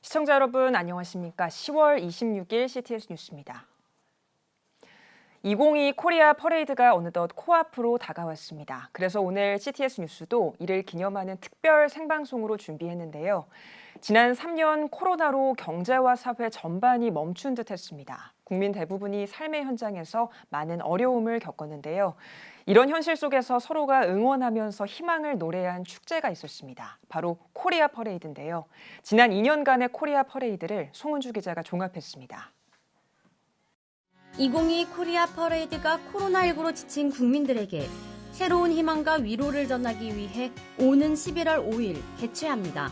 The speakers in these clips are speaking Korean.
시청자 여러분 안녕하십니까? 10월 26일 CTS 뉴스입니다. 2022 코리아 퍼레이드가 어느덧 코앞으로 다가왔습니다. 그래서 오늘 CTS 뉴스도 이를 기념하는 특별 생방송으로 준비했는데요. 지난 3년 코로나로 경제와 사회 전반이 멈춘 듯 했습니다. 국민 대부분이 삶의 현장에서 많은 어려움을 겪었는데요. 이런 현실 속에서 서로가 응원하면서 희망을 노래한 축제가 있었습니다. 바로 코리아 퍼레이드인데요. 지난 2년간의 코리아 퍼레이드를 송은주 기자가 종합했습니다. 2022 코리아 퍼레이드가 코로나19로 지친 국민들에게 새로운 희망과 위로를 전하기 위해 오는 11월 5일 개최합니다.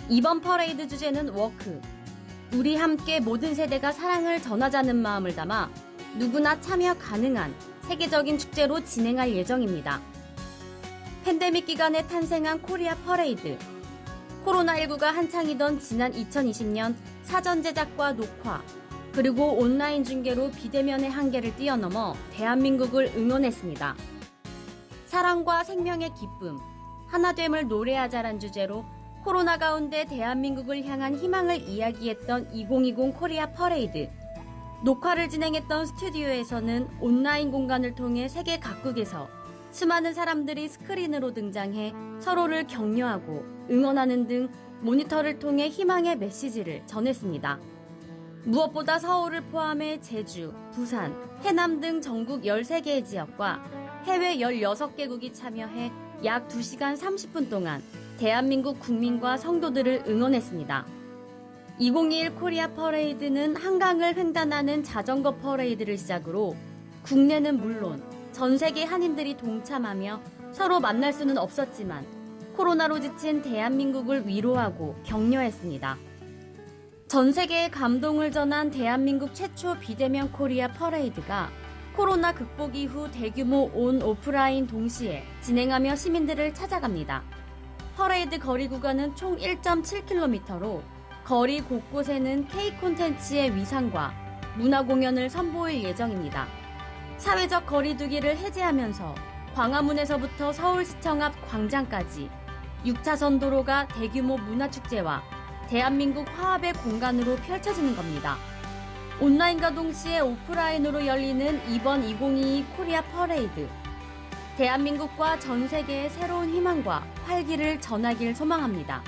이번 퍼레이드 주제는 워크. 우리 함께 모든 세대가 사랑을 전하자는 마음을 담아 누구나 참여 가능한 세계적인 축제로 진행할 예정입니다. 팬데믹 기간에 탄생한 코리아 퍼레이드. 코로나19가 한창이던 지난 2020년 사전 제작과 녹화, 그리고 온라인 중계로 비대면의 한계를 뛰어넘어 대한민국을 응원했습니다. 사랑과 생명의 기쁨, 하나됨을 노래하자란 주제로 코로나 가운데 대한민국을 향한 희망을 이야기했던 2020 코리아 퍼레이드. 녹화를 진행했던 스튜디오에서는 온라인 공간을 통해 세계 각국에서 수많은 사람들이 스크린으로 등장해 서로를 격려하고 응원하는 등 모니터를 통해 희망의 메시지를 전했습니다. 무엇보다 서울을 포함해 제주, 부산, 해남 등 전국 13개의 지역과 해외 16개국이 참여해 약 2시간 30분 동안 대한민국 국민과 성도들을 응원했습니다. 2021 코리아 퍼레이드는 한강을 횡단하는 자전거 퍼레이드를 시작으로 국내는 물론 전 세계 한인들이 동참하며 서로 만날 수는 없었지만 코로나로 지친 대한민국을 위로하고 격려했습니다. 전 세계에 감동을 전한 대한민국 최초 비대면 코리아 퍼레이드가 코로나 극복 이후 대규모 온 오프라인 동시에 진행하며 시민들을 찾아갑니다. 퍼레이드 거리 구간은 총 1.7km로 거리 곳곳에는 K 콘텐츠의 위상과 문화 공연을 선보일 예정입니다. 사회적 거리두기를 해제하면서 광화문에서부터 서울시청 앞 광장까지 6차선 도로가 대규모 문화축제와 대한민국 화합의 공간으로 펼쳐지는 겁니다. 온라인과 동시에 오프라인으로 열리는 이번 2022 코리아 퍼레이드. 대한민국과 전 세계의 새로운 희망과 활기를 전하길 소망합니다.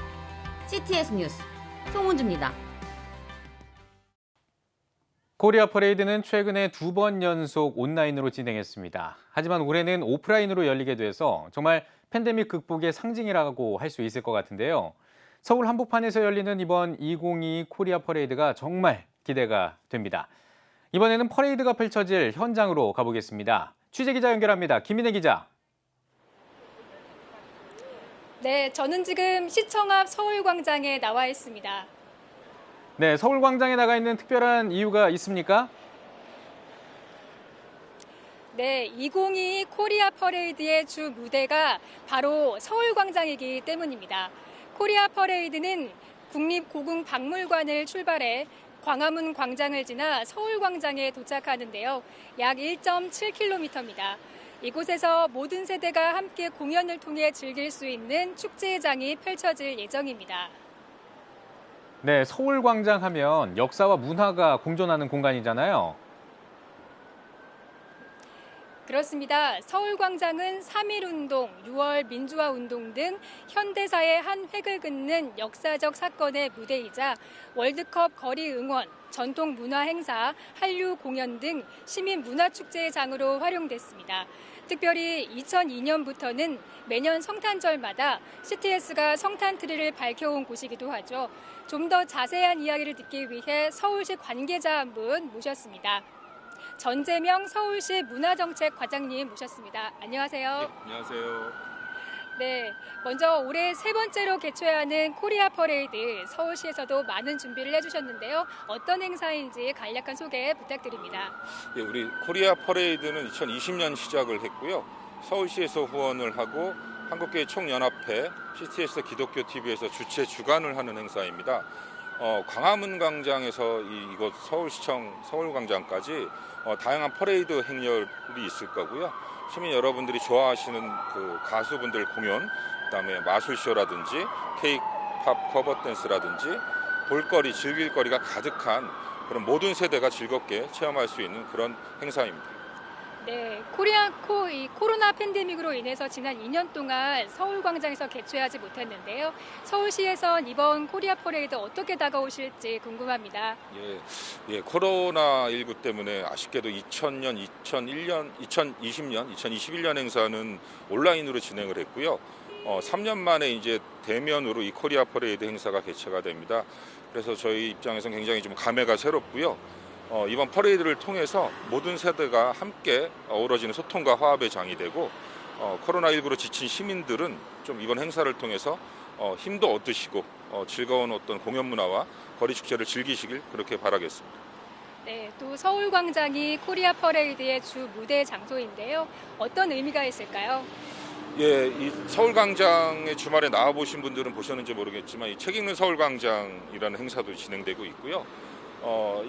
CTS 뉴스 송은주입니다. 코리아 퍼레이드는 최근에 2번 연속 온라인으로 진행했습니다. 하지만 올해는 오프라인으로 열리게 돼서 정말 팬데믹 극복의 상징이라고 할 수 있을 것 같은데요. 서울 한복판에서 열리는 이번 2022 코리아 퍼레이드가 정말 기대가 됩니다. 이번에는 퍼레이드가 펼쳐질 현장으로 가보겠습니다. 취재기자 연결합니다. 김민혜 기자. 네, 저는 지금 시청 앞 서울광장에 나와 있습니다. 네, 서울광장에 나가 있는 특별한 이유가 있습니까? 네, 2022 코리아 퍼레이드의 주 무대가 바로 서울광장이기 때문입니다. 코리아 퍼레이드는 국립고궁박물관을 출발해 광화문 광장을 지나 서울광장에 도착하는데요. 약 1.7km입니다. 이곳에서 모든 세대가 함께 공연을 통해 즐길 수 있는 축제장이 펼쳐질 예정입니다. 네, 서울광장 하면 역사와 문화가 공존하는 공간이잖아요. 그렇습니다. 서울광장은 3.1운동, 6월 민주화운동 등 현대사의 한 획을 긋는 역사적 사건의 무대이자 월드컵 거리 응원, 전통 문화 행사, 한류 공연 등 시민 문화축제의 장으로 활용됐습니다. 특별히 2002년부터는 매년 성탄절마다 CTS가 성탄 트리를 밝혀온 곳이기도 하죠. 좀 더 자세한 이야기를 듣기 위해 서울시 관계자 한 분 모셨습니다. 전재명 서울시 문화정책 과장님 모셨습니다. 안녕하세요. 네, 안녕하세요. 네, 먼저 올해 세 번째로 개최하는 코리아 퍼레이드 서울시에서도 많은 준비를 해주셨는데요. 어떤 행사인지 간략한 소개 부탁드립니다. 네, 우리 코리아 퍼레이드는 2020년 시작을 했고요. 서울시에서 후원을 하고 한국교회 총연합회, CTS 기독교 TV에서 주최 주관을 하는 행사입니다. 광화문 광장에서 이곳 서울시청 서울광장까지 다양한 퍼레이드 행렬이 있을 거고요. 시민 여러분들이 좋아하시는 그 가수분들 공연, 그다음에 마술쇼라든지 케이팝 커버 댄스라든지 볼거리, 즐길거리가 가득한 그런 모든 세대가 즐겁게 체험할 수 있는 그런 행사입니다. 네, 이 코로나 팬데믹으로 인해서 지난 2년 동안 서울광장에서 개최하지 못했는데요. 서울시에선 이번 코리아 퍼레이드 어떻게 다가오실지 궁금합니다. 예, 코로나19 때문에 아쉽게도 2000년, 2001년, 2020년, 2021년 행사는 온라인으로 진행을 했고요. 3년 만에 이제 대면으로 이 코리아 퍼레이드 행사가 개최가 됩니다. 그래서 저희 입장에서는 굉장히 좀 감회가 새롭고요. 이번 퍼레이드를 통해서 모든 세대가 함께 어우러지는 소통과 화합의 장이 되고 코로나19로 지친 시민들은 좀 이번 행사를 통해서 힘도 얻으시고 즐거운 어떤 공연 문화와 거리 축제를 즐기시길 그렇게 바라겠습니다. 네, 또 서울광장이 코리아 퍼레이드의 주 무대 장소인데요. 어떤 의미가 있을까요? 예, 이 서울광장에 주말에 나와보신 분들은 보셨는지 모르겠지만 이 책 읽는 서울광장이라는 행사도 진행되고 있고요.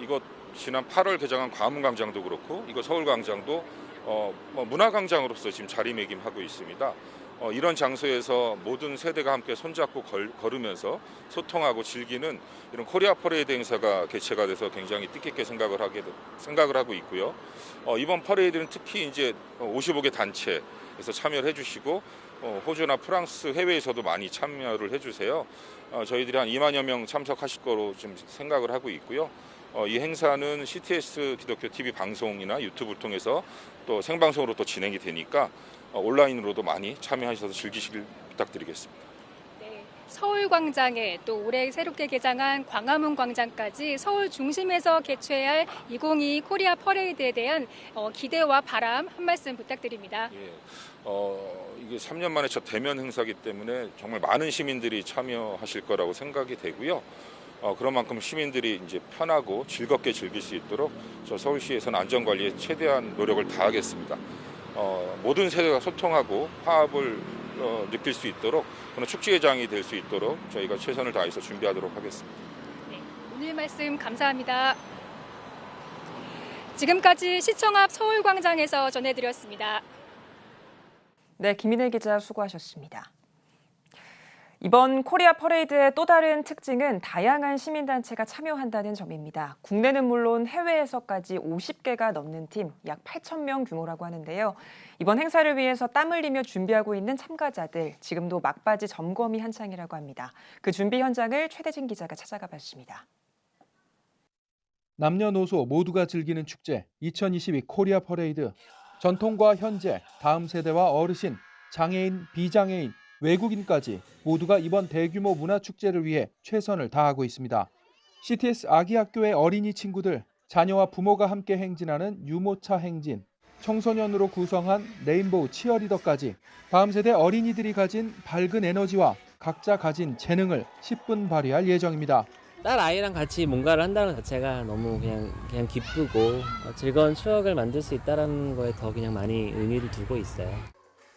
이거 지난 8월 개장한 광화문광장도 그렇고 이거 서울광장도 문화광장으로서 지금 자리매김하고 있습니다. 이런 장소에서 모든 세대가 함께 손잡고 걸으면서 소통하고 즐기는 이런 코리아 퍼레이드 행사가 개최가 돼서 굉장히 뜻깊게 생각을 하고 있고요. 이번 퍼레이드는 특히 이제 55개 단체에서 참여를 해주시고 호주나 프랑스 해외에서도 많이 참여를 해주세요. 저희들이 한 2만여 명 참석하실 거로 좀 생각을 하고 있고요. 이 행사는 CTS 기독교 TV 방송이나 유튜브를 통해서 또 생방송으로 또 진행이 되니까 온라인으로도 많이 참여하셔서 즐기시길 부탁드리겠습니다. 네, 서울광장에 또 올해 새롭게 개장한 광화문광장까지 서울 중심에서 개최할 2022 코리아 퍼레이드에 대한 기대와 바람 한 말씀 부탁드립니다. 예, 이게 3년 만에 첫 대면 행사이기 때문에 정말 많은 시민들이 참여하실 거라고 생각이 되고요. 그런 만큼 시민들이 이제 편하고 즐겁게 즐길 수 있도록 저 서울시에서는 안전관리에 최대한 노력을 다하겠습니다. 모든 세대가 소통하고 화합을 느낄 수 있도록 그런 축제의 장이 될 수 있도록 저희가 최선을 다해서 준비하도록 하겠습니다. 네, 오늘 말씀 감사합니다. 지금까지 시청 앞 서울광장에서 전해드렸습니다. 네, 김인혜 기자 수고하셨습니다. 이번 코리아 퍼레이드의 또 다른 특징은 다양한 시민단체가 참여한다는 점입니다. 국내는 물론 해외에서까지 50개가 넘는 팀, 약 8,000명 규모라고 하는데요. 이번 행사를 위해서 땀 흘리며 준비하고 있는 참가자들, 지금도 막바지 점검이 한창이라고 합니다. 그 준비 현장을 최대진 기자가 찾아가 봤습니다. 남녀노소 모두가 즐기는 축제 2022 코리아 퍼레이드. 전통과 현재, 다음 세대와 어르신, 장애인, 비장애인, 외국인까지 모두가 이번 대규모 문화축제를 위해 최선을 다하고 있습니다. CTS 아기학교의 어린이 친구들, 자녀와 부모가 함께 행진하는 유모차 행진, 청소년으로 구성한 레인보우 치어리더까지 다음 세대 어린이들이 가진 밝은 에너지와 각자 가진 재능을 10분 발휘할 예정입니다. 딸 아이랑 같이 뭔가를 한다는 것 자체가 너무 그냥 기쁘고 즐거운 추억을 만들 수 있다는 거에 더 그냥 많이 의미를 두고 있어요.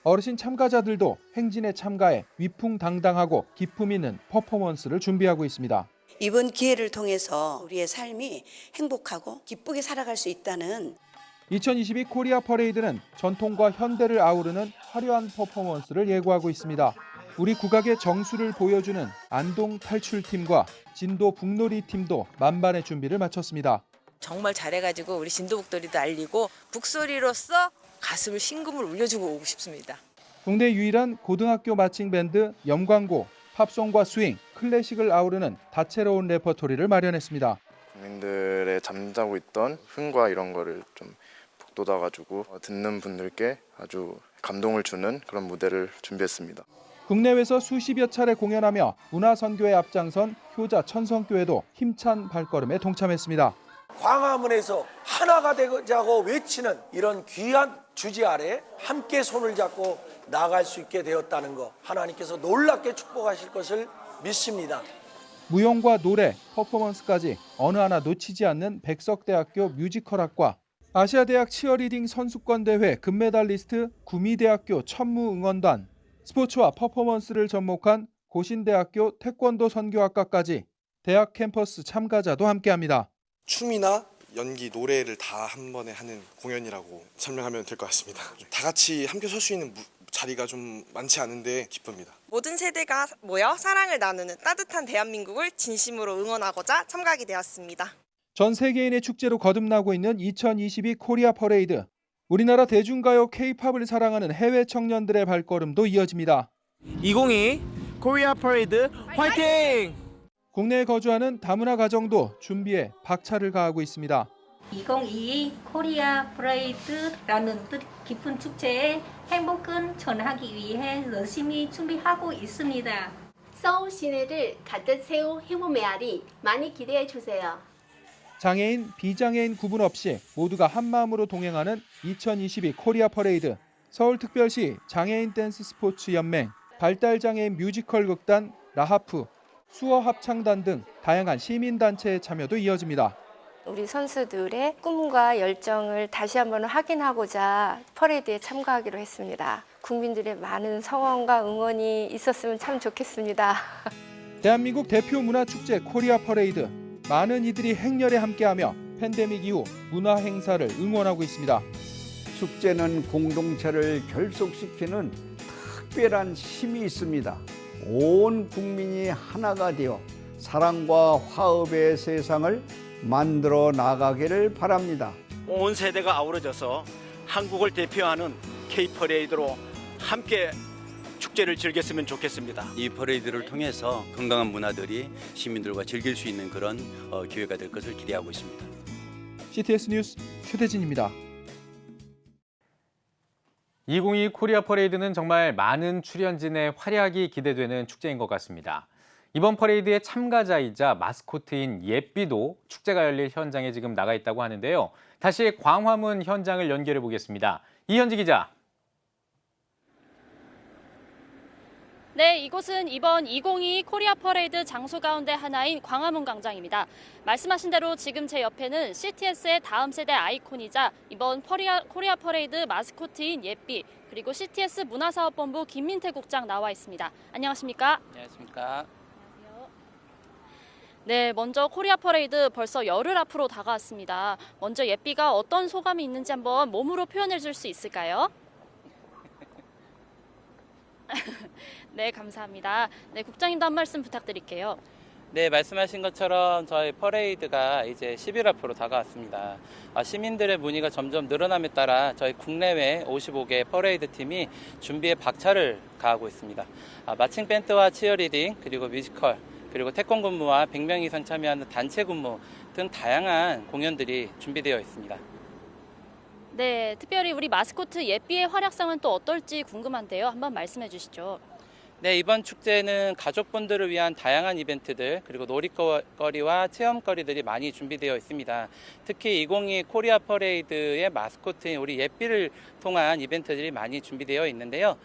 어르신 참가자들도 행진에 참가해 위풍당당하고 기품 있는 퍼포먼스를 준비하고 있습니다. 이번 기회를 통해서 우리의 삶이 행복하고 기쁘게 살아갈 수 있다는 2022 코리아 퍼레이드는 전통과 현대를 아우르는 화려한 퍼포먼스를 예고하고 있습니다. 우리 국악의 정수를 보여주는 안동 탈출팀과 진도 북놀이 팀도 만반의 준비를 마쳤습니다. 정말 잘해가지고 우리 진도북돌이도 알리고 북소리로서 가슴을 신금을 울려주고 오고 싶습니다. 국내 유일한 고등학교 마칭 밴드 영광고, 팝송과 스윙, 클래식을 아우르는 다채로운 레퍼토리를 마련했습니다. 국민들의 잠자고 있던 흥과 이런 거를 좀 북돋아가지고 듣는 분들께 아주 감동을 주는 그런 무대를 준비했습니다. 국내외에서 수십여 차례 공연하며 문화선교에 앞장선 효자 천성교회도 힘찬 발걸음에 동참했습니다. 광화문에서 하나가 되자고 외치는 이런 귀한 주제 아래 함께 손을 잡고 나아갈 수 있게 되었다는 거 하나님께서 놀랍게 축복하실 것을 믿습니다. 무용과 노래, 퍼포먼스까지 어느 하나 놓치지 않는 백석대학교 뮤지컬학과, 아시아대학 치어리딩 선수권대회 금메달리스트 구미대학교 천무응원단, 스포츠와 퍼포먼스를 접목한 고신대학교 태권도 선교학과까지 대학 캠퍼스 참가자도 함께합니다. 춤이나 연기, 노래를 다 한 번에 하는 공연이라고 설명하면 될 것 같습니다. 다 같이 함께 설 수 있는 자리가 좀 많지 않은데 기쁩니다. 모든 세대가 모여 사랑을 나누는 따뜻한 대한민국을 진심으로 응원하고자 참가하게 되었습니다. 전 세계인의 축제로 거듭나고 있는 2022 코리아 퍼레이드. 우리나라 대중가요 K-팝을 사랑하는 해외 청년들의 발걸음도 이어집니다. 2022 코리아 퍼레이드 화이팅! 국내에 거주하는 다문화 가정도 준비에 박차를 가하고 있습니다. 2022 코리아 퍼레이드라는 뜻 깊은 축제에 행복을 전하기 위해 열심히 준비하고 있습니다. 서울 시내를 가득 세운 행복 메아리 많이 기대해 주세요. 장애인, 비장애인 구분 없이 모두가 한마음으로 동행하는 2022 코리아 퍼레이드. 서울특별시 장애인 댄스 스포츠 연맹, 발달장애인 뮤지컬 극단 라하프, 수어 합창단 등 다양한 시민단체의 참여도 이어집니다. 우리 선수들의 꿈과 열정을 다시 한번 확인하고자 퍼레이드에 참가하기로 했습니다. 국민들의 많은 성원과 응원이 있었으면 참 좋겠습니다. 대한민국 대표 문화축제 코리아 퍼레이드. 많은 이들이 행렬에 함께하며 팬데믹 이후 문화 행사를 응원하고 있습니다. 축제는 공동체를 결속시키는 특별한 힘이 있습니다. 온 국민이 하나가 되어 사랑과 화합의 세상을 만들어 나가기를 바랍니다. 온 세대가 아우러져서 한국을 대표하는 K-퍼레이드로 함께 축제를 즐겼으면 좋겠습니다. 이 퍼레이드를 통해서 건강한 문화들이 시민들과 즐길 수 있는 그런 기회가 될 것을 기대하고 있습니다. CTS 뉴스 최대진입니다. 2022 코리아 퍼레이드는 정말 많은 출연진의 활약이 기대되는 축제인 것 같습니다. 이번 퍼레이드의 참가자이자 마스코트인 예삐도 축제가 열릴 현장에 지금 나가 있다고 하는데요. 다시 광화문 현장을 연결해 보겠습니다. 이현지 기자. 네, 이곳은 이번 2022 코리아 퍼레이드 장소 가운데 하나인 광화문 광장입니다. 말씀하신 대로 지금 제 옆에는 CTS의 다음 세대 아이콘이자 이번 코리아 퍼레이드 마스코트인 예삐, 그리고 CTS 문화사업본부 김민태 국장 나와 있습니다. 안녕하십니까? 안녕하십니까? 네, 먼저 코리아 퍼레이드 벌써 열흘 앞으로 다가왔습니다. 먼저 예삐가 어떤 소감이 있는지 한번 몸으로 표현해 줄 수 있을까요? 네, 감사합니다. 네, 국장님도 한 말씀 부탁드릴게요. 네, 말씀하신 것처럼 저희 퍼레이드가 이제 10일 앞으로 다가왔습니다. 시민들의 문의가 점점 늘어남에 따라 저희 국내외 55개 퍼레이드 팀이 준비에 박차를 가하고 있습니다. 마칭 밴드와 치어리딩, 그리고 뮤지컬, 그리고 태권 근무와 100명 이상 참여하는 단체 근무 등 다양한 공연들이 준비되어 있습니다. 네, 특별히 우리 마스코트 예삐의 활약상은 또 어떨지 궁금한데요. 한번 말씀해 주시죠. 네, 이번 축제는 가족분들을 위한 다양한 이벤트들, 그리고 놀이거리와 체험거리들이 많이 준비되어 있습니다. 특히 2022 코리아 퍼레이드의 마스코트인 우리 예삐를 통한 이벤트들이 많이 준비되어 있는데요.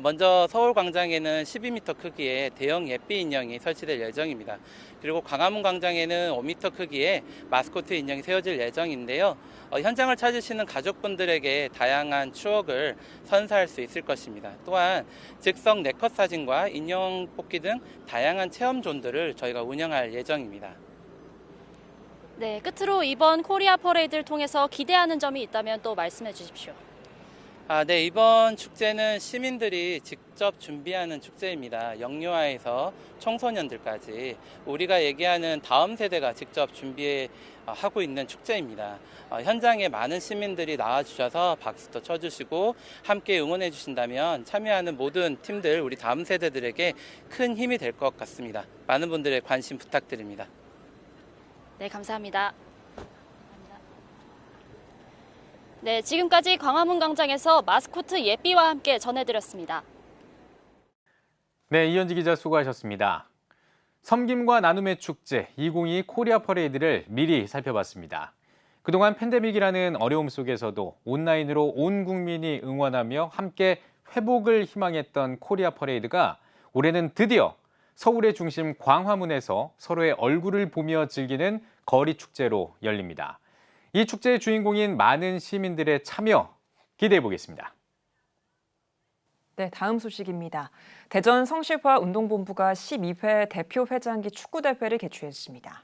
먼저 서울광장에는 12m 크기의 대형 예삐 인형이 설치될 예정입니다. 그리고 광화문 광장에는 5m 크기의 마스코트 인형이 세워질 예정인데요. 현장을 찾으시는 가족분들에게 다양한 추억을 선사할 수 있을 것입니다. 또한 즉석 네컷 사진과 인형 뽑기 등 다양한 체험존들을 저희가 운영할 예정입니다. 네, 끝으로 이번 코리아 퍼레이드를 통해서 기대하는 점이 있다면 또 말씀해 주십시오. 네, 이번 축제는 시민들이 직접 준비하는 축제입니다. 영유아에서 청소년들까지 우리가 얘기하는 다음 세대가 직접 준비하고 있는 축제입니다. 현장에 많은 시민들이 나와주셔서 박수도 쳐주시고 함께 응원해 주신다면 참여하는 모든 팀들, 우리 다음 세대들에게 큰 힘이 될 것 같습니다. 많은 분들의 관심 부탁드립니다. 네, 감사합니다. 네, 지금까지 광화문 광장에서 마스코트 예삐와 함께 전해드렸습니다. 네, 이현지 기자 수고하셨습니다. 섬김과 나눔의 축제 2022 코리아 퍼레이드를 미리 살펴봤습니다. 그동안 팬데믹이라는 어려움 속에서도 온라인으로 온 국민이 응원하며 함께 회복을 희망했던 코리아 퍼레이드가 올해는 드디어 서울의 중심 광화문에서 서로의 얼굴을 보며 즐기는 거리 축제로 열립니다. 이 축제의 주인공인 많은 시민들의 참여 기대해 보겠습니다. 네, 다음 소식입니다. 대전 성실화 운동본부가 12회 대표 회장기 축구대회를 개최했습니다.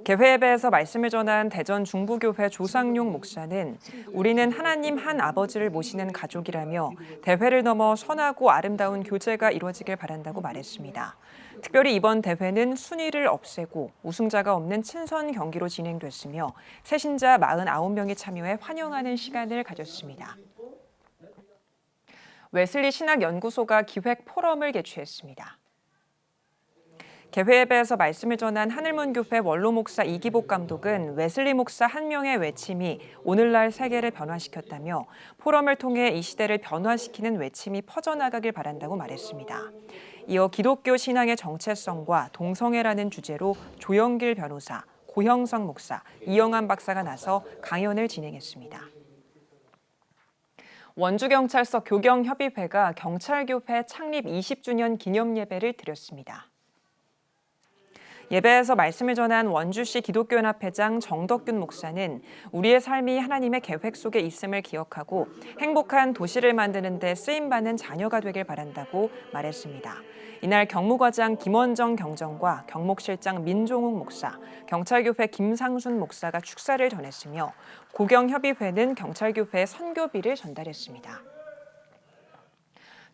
개회 예배에서 말씀을 전한 대전 중부교회 조상용 목사는 우리는 하나님 한 아버지를 모시는 가족이라며 대회를 넘어 선하고 아름다운 교제가 이루어지길 바란다고 말했습니다. 특별히 이번 대회는 순위를 없애고 우승자가 없는 친선 경기로 진행됐으며 새신자 49명이 참여해 환영하는 시간을 가졌습니다. 웨슬리 신학연구소가 기획 포럼을 개최했습니다. 개회 예배에서 말씀을 전한 하늘문교회 원로 목사 이기복 감독은 웨슬리 목사 한 명의 외침이 오늘날 세계를 변화시켰다며 포럼을 통해 이 시대를 변화시키는 외침이 퍼져나가길 바란다고 말했습니다. 이어 기독교 신앙의 정체성과 동성애라는 주제로 조영길 변호사, 고형성 목사, 이영환 박사가 나서 강연을 진행했습니다. 원주경찰서 교경협의회가 경찰교회 창립 20주년 기념 예배를 드렸습니다. 예배에서 말씀을 전한 원주시 기독교연합회장 정덕균 목사는 우리의 삶이 하나님의 계획 속에 있음을 기억하고 행복한 도시를 만드는 데 쓰임받는 자녀가 되길 바란다고 말했습니다. 이날 경무과장 김원정 경정과 경목실장 민종욱 목사, 경찰교회 김상순 목사가 축사를 전했으며 고경협의회는 경찰교회에 선교비를 전달했습니다.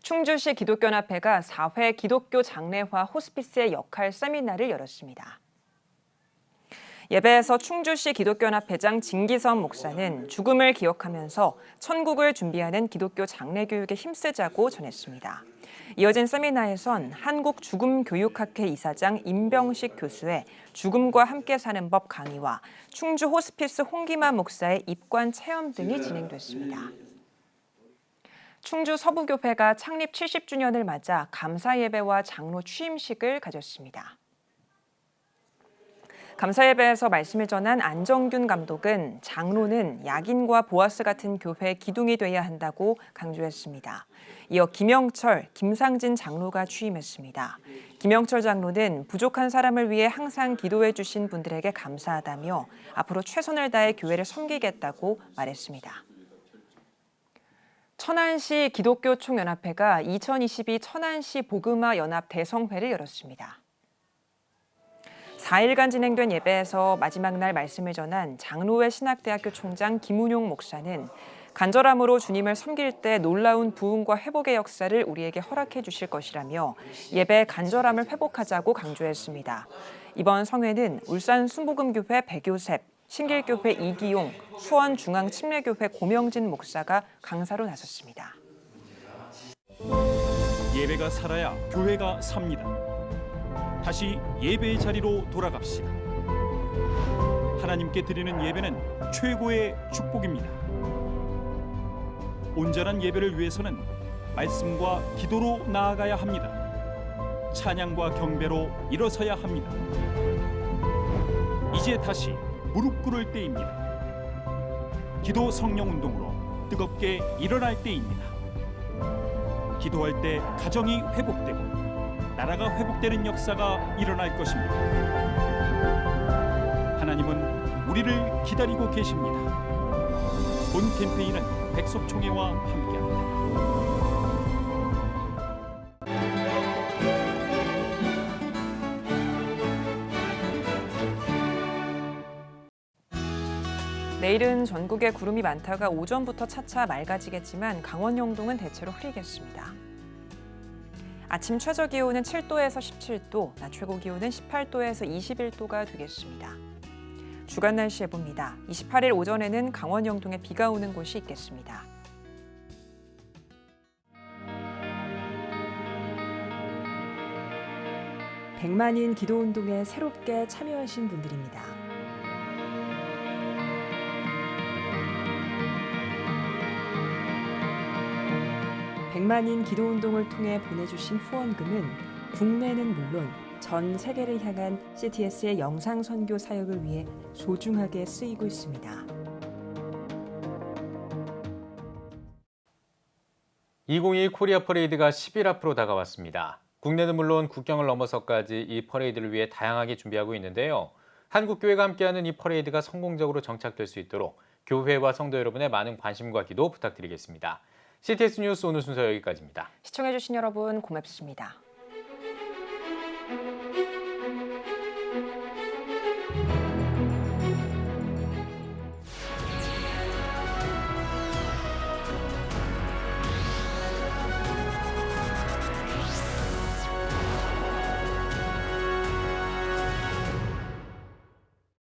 충주시 기독교연합회가 4회 기독교 장례화 호스피스의 역할 세미나를 열었습니다. 예배에서 충주시 기독교연합회장 진기선 목사는 죽음을 기억하면서 천국을 준비하는 기독교 장례 교육에 힘쓰자고 전했습니다. 이어진 세미나에선 한국죽음교육학회 이사장 임병식 교수의 죽음과 함께 사는 법 강의와 충주 호스피스 홍기만 목사의 입관 체험 등이 진행됐습니다. 충주 서부교회가 창립 70주년을 맞아 감사예배와 장로 취임식을 가졌습니다. 감사예배에서 말씀을 전한 안정균 감독은 장로는 약인과 보아스 같은 교회의 기둥이 돼야 한다고 강조했습니다. 이어 김영철, 김상진 장로가 취임했습니다. 김영철 장로는 부족한 사람을 위해 항상 기도해 주신 분들에게 감사하다며 앞으로 최선을 다해 교회를 섬기겠다고 말했습니다. 천안시 기독교 총연합회가 2022 천안시 복음화 연합 대성회를 열었습니다. 4일간 진행된 예배에서 마지막 날 말씀을 전한 장로회 신학대학교 총장 김운용 목사는 간절함으로 주님을 섬길 때 놀라운 부흥과 회복의 역사를 우리에게 허락해 주실 것이라며 예배의 간절함을 회복하자고 강조했습니다. 이번 성회는 울산 순복음교회 백요셉, 신길교회 이기용, 수원중앙침례교회 고명진 목사가 강사로 나섰습니다. 예배가 살아야 교회가 삽니다. 다시 예배의 자리로 돌아갑시다. 하나님께 드리는 예배는 최고의 축복입니다. 온전한 예배를 위해서는 말씀과 기도로 나아가야 합니다. 찬양과 경배로 일어서야 합니다. 이제 다시 무릎 꿇을 때입니다. 기도 성령 운동으로 뜨겁게 일어날 때입니다. 기도할 때 가정이 회복되고 나라가 회복되는 역사가 일어날 것입니다. 하나님은 우리를 기다리고 계십니다. 본 캠페인은 백석총회와 함께합니다. 내일은 전국에 구름이 많다가 오전부터 차차 맑아지겠지만 강원 영동은 대체로 흐리겠습니다. 아침 최저 기온은 7도에서 17도, 낮 최고 기온은 18도에서 21도가 되겠습니다. 주간 날씨 해봅니다. 28일 오전에는 강원 영동에 비가 오는 곳이 있겠습니다. 백만인 기도운동에 새롭게 참여하신 분들입니다. 백만인 기도운동을 통해 보내주신 후원금은 국내는 물론 전 세계를 향한 CTS의 영상 선교 사역을 위해 소중하게 쓰이고 있습니다. 2022 코리아 퍼레이드가 10일 앞으로 다가왔습니다. 국내는 물론 국경을 넘어서까지 이 퍼레이드를 위해 다양하게 준비하고 있는데요. 한국교회가 함께하는 이 퍼레이드가 성공적으로 정착될 수 있도록 교회와 성도 여러분의 많은 관심과 기도 부탁드리겠습니다. CTS 뉴스 오늘 순서 여기까지입니다. 시청해주신 여러분 고맙습니다.